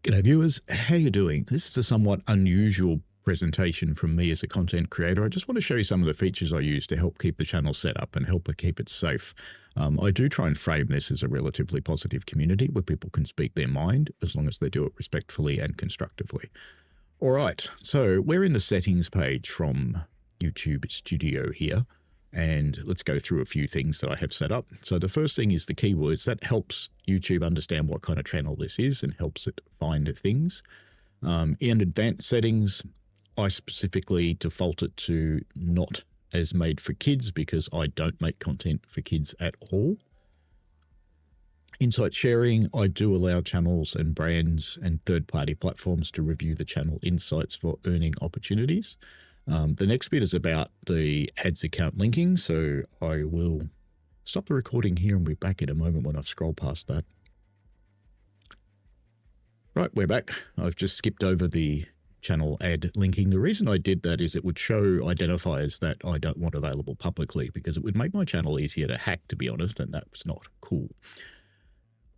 G'day viewers, how you doing? This is a somewhat unusual presentation from me as a content creator. I just want to show you some of the features I use to help keep the channel set up and help keep it safe. I do try and frame this as a relatively positive community where people can speak their mind as long as they do it respectfully and constructively. All right, so we're in the settings page from YouTube Studio here. And let's go through a few things that I have set up. So the first thing is the keywords. That helps YouTube understand what kind of channel this is and helps it find things. In advanced settings, I specifically default it to not as made for kids because I don't make content for kids at all. Insight sharing, I do allow channels and brands and third-party platforms to review the channel insights for earning opportunities. The next bit is about the ads account linking, so I will stop the recording here and be back in a moment when I've scrolled past that. Right, we're back. I've just skipped over the channel ad linking. The reason I did that is it would show identifiers that I don't want available publicly because it would make my channel easier to hack, to be honest, and that's not cool.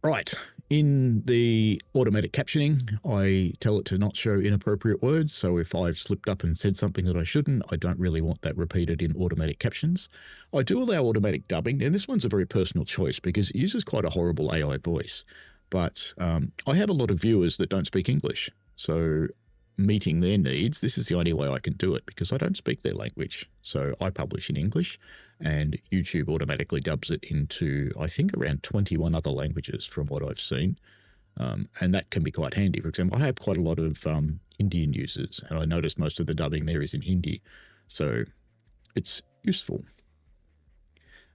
Right, in the automatic captioning, I tell it to not show inappropriate words. So if I've slipped up and said something that I shouldn't, I don't really want that repeated in automatic captions. I do allow automatic dubbing, and this one's a very personal choice because it uses quite a horrible AI voice. But I have a lot of viewers that don't speak English. So meeting their needs, this is the only way I can do it because I don't speak their language. So I publish in English and YouTube automatically dubs it into, I think, around 21 other languages from what I've seen. And that can be quite handy. For example, I have quite a lot of Indian users and I notice most of the dubbing there is in Hindi. So it's useful.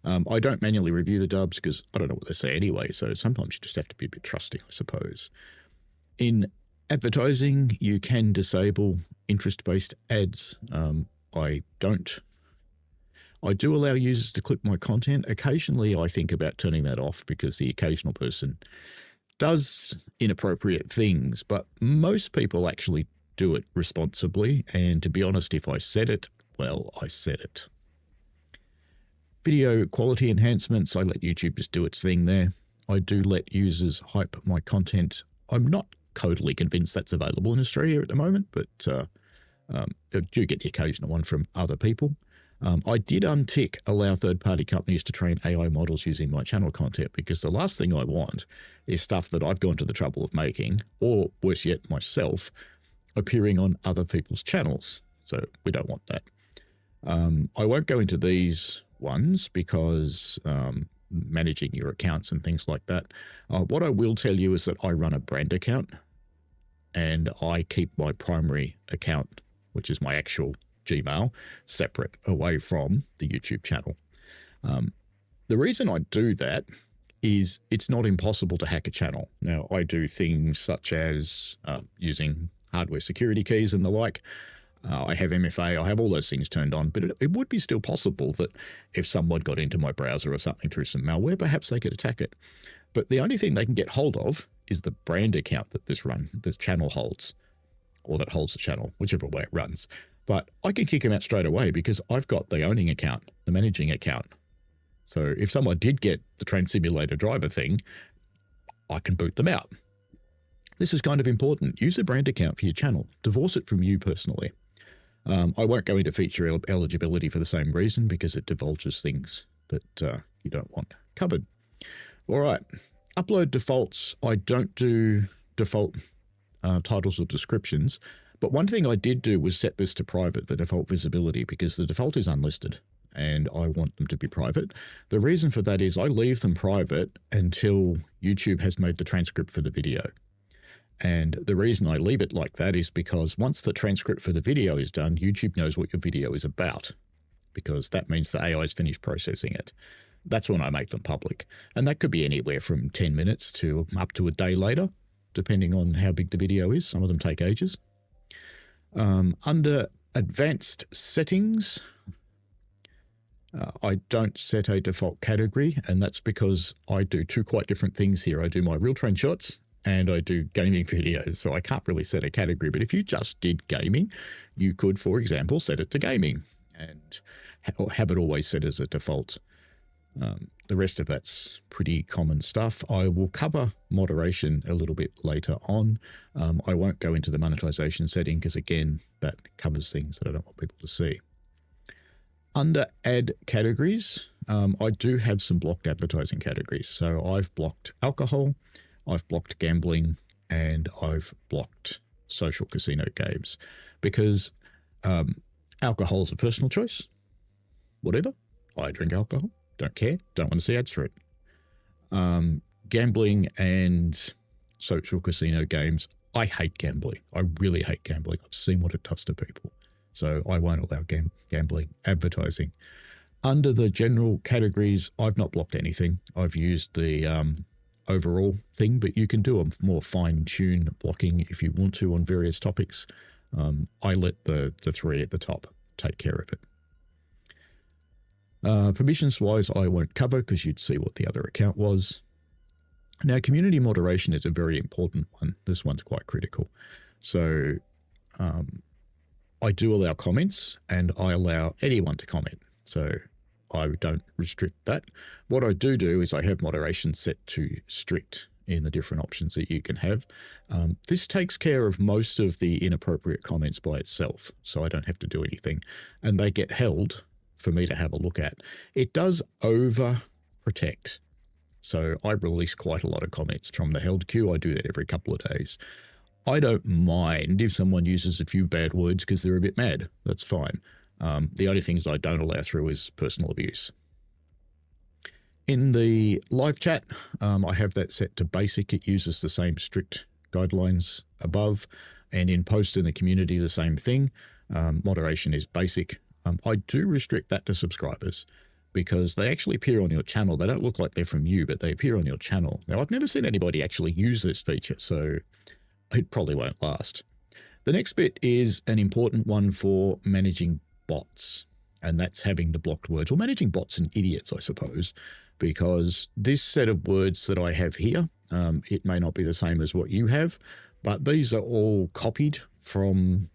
I don't manually review the dubs because I don't know what they say anyway. So sometimes you just have to be a bit trusting, I suppose. In advertising, you can disable interest-based ads. I do allow users to clip my content. Occasionally, I think about turning that off because the occasional person does inappropriate things, but most people actually do it responsibly. And to be honest, if I said it, well, I said it. Video quality enhancements, I let YouTube just do its thing there. I do let users hype my content. I'm not totally convinced that's available in Australia at the moment, but I do get the occasional one from other people. I did untick allow third-party companies to train AI models using my channel content because the last thing I want is stuff that I've gone to the trouble of making, or worse yet, myself, appearing on other people's channels. So we don't want that. I won't go into these ones because managing your accounts and things like that. What I will tell you is that I run a brand account and I keep my primary account, which is my actual Gmail, separate away from the YouTube channel. The reason I do that is it's not impossible to hack a channel. Now, I do things such as using hardware security keys and the like. I have MFA, I have all those things turned on, but it would be still possible that if someone got into my browser or something through some malware, perhaps they could attack it. But the only thing they can get hold of is the brand account that this channel holds, or that holds the channel, whichever way it runs. But I can kick them out straight away because I've got the owning account, the managing account. So if someone did get the Train Simulator driver thing, I can boot them out. This is kind of important. Use a brand account for your channel. Divorce it from you personally. I won't go into feature eligibility for the same reason because it divulges things that you don't want covered. All right, upload defaults. I don't do default titles or descriptions, but one thing I did do was set this to private, the default visibility, because the default is unlisted and I want them to be private. The reason for that is I leave them private until YouTube has made the transcript for the video. And the reason I leave it like that is because once the transcript for the video is done, YouTube knows what your video is about, because that means the AI is finished processing it. That's when I make them public. And that could be anywhere from 10 minutes to up to a day later, depending on how big the video is. Some of them take ages. Under advanced settings, I don't set a default category, and that's because I do two quite different things here. I do my real train shots and I do gaming videos, so I can't really set a category. But if you just did gaming, you could, for example, set it to gaming. And or have it always set as a default. The rest of that's pretty common stuff. I will cover moderation a little bit later on. I won't go into the monetization setting because, again, that covers things that I don't want people to see. Under ad categories, I do have some blocked advertising categories. So I've blocked alcohol, I've blocked gambling, and I've blocked social casino games because alcohol is a personal choice. Whatever. I drink alcohol. Don't care. Don't want to see ads for it. Gambling and social casino games. I hate gambling. I really hate gambling. I've seen what it does to people. So I won't allow gambling advertising. Under the general categories, I've not blocked anything. I've used the overall thing, but you can do a more fine-tuned blocking if you want to on various topics. I let the three at the top take care of it. Permissions-wise, I won't cover because you'd see what the other account was. Now, community moderation is a very important one. This one's quite critical. So I do allow comments, and I allow anyone to comment. So I don't restrict that. What I do is I have moderation set to strict in the different options that you can have. This takes care of most of the inappropriate comments by itself, so I don't have to do anything. And they get held for me to have a look at. It does over protect. So I release quite a lot of comments from the held queue. I do that every couple of days. I don't mind if someone uses a few bad words because they're a bit mad. That's fine. The only things I don't allow through is personal abuse. In the live chat, I have that set to basic. It uses the same strict guidelines above. And in post in the community, the same thing. Moderation is basic. I do restrict that to subscribers because they actually appear on your channel. They don't look like they're from you, but they appear on your channel. Now, I've never seen anybody actually use this feature, so it probably won't last. The next bit is an important one for managing bots, and that's having the blocked words, or managing bots and idiots, I suppose, because this set of words that I have here, it may not be the same as what you have, but these are all copied from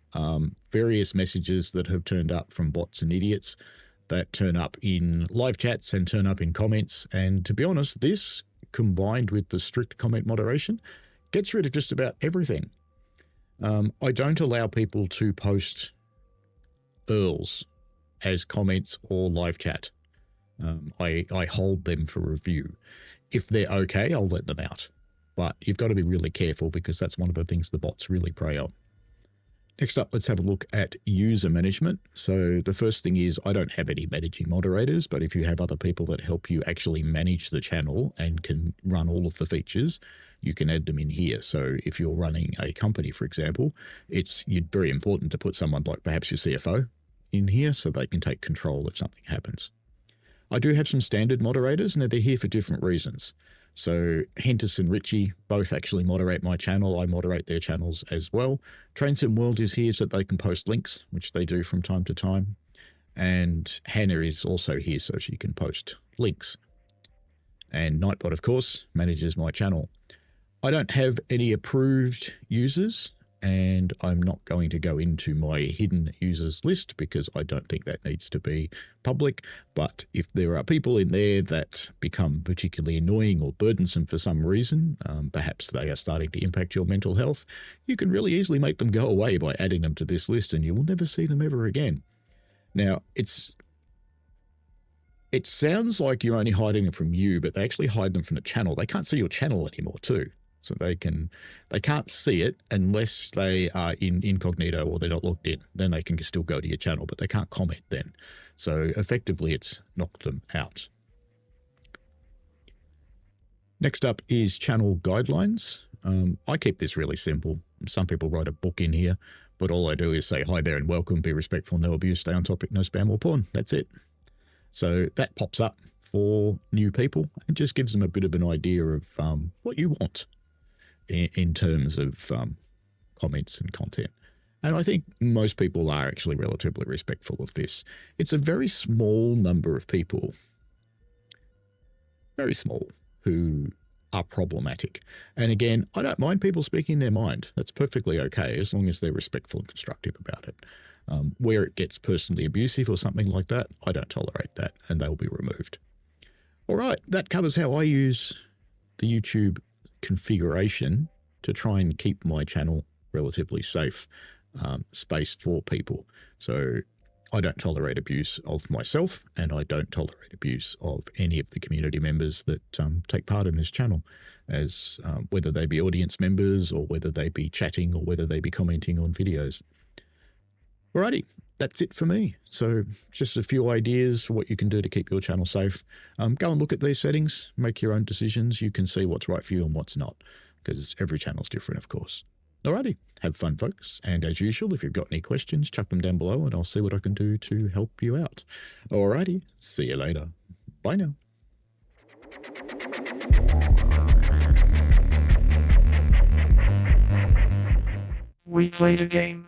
various messages that have turned up from bots and idiots that turn up in live chats and turn up in comments. And to be honest, this combined with the strict comment moderation gets rid of just about everything. I don't allow people to post URLs as comments or live chat. I hold them for review. If they're okay, I'll let them out. But you've got to be really careful because that's one of the things the bots really prey on. Next up, let's have a look at user management. So the first thing is I don't have any managing moderators, but if you have other people that help you actually manage the channel and can run all of the features, you can add them in here. So if you're running a company, for example, it's very important to put someone like perhaps your CFO in here so they can take control if something happens. I do have some standard moderators, and they're here for different reasons. So Henderson Ritchie both actually moderate my channel. I moderate their channels as well. TrainSim World is here so that they can post links, which they do from time to time. And Hannah is also here so she can post links. And Nightbot, of course, manages my channel. I don't have any approved users, and I'm not going to go into my hidden users list because I don't think that needs to be public. But if there are people in there that become particularly annoying or burdensome for some reason, perhaps they are starting to impact your mental health, you can really easily make them go away by adding them to this list, and you will never see them ever again. Now, it sounds like you're only hiding them from you, but they actually hide them from the channel. They can't see your channel anymore too. So they can't see it unless they are in incognito or they're not logged in. Then they can still go to your channel, but they can't comment then. So effectively, it's knocked them out. Next up is channel guidelines. I keep this really simple. Some people write a book in here, but all I do is say, hi there and welcome, be respectful, no abuse, stay on topic, no spam or porn. That's it. So that pops up for new people and just gives them a bit of an idea of what you want in terms of comments and content. And I think most people are actually relatively respectful of this. It's a very small number of people, very small, who are problematic. And again, I don't mind people speaking their mind. That's perfectly okay as long as they're respectful and constructive about it. Where it gets personally abusive or something like that, I don't tolerate that, and they'll be removed. All right, that covers how I use the YouTube configuration to try and keep my channel relatively safe space for people. So I don't tolerate abuse of myself, and I don't tolerate abuse of any of the community members that take part in this channel, as whether they be audience members or whether they be chatting or whether they be commenting on videos. Alrighty, that's it for me. So just a few ideas for what you can do to keep your channel safe. Go and look at these settings, make your own decisions. You can see what's right for you and what's not, because every channel's different, of course. Alrighty, have fun, folks. And as usual, if you've got any questions, chuck them down below and I'll see what I can do to help you out. Alrighty, see you later. Bye now. We played a game.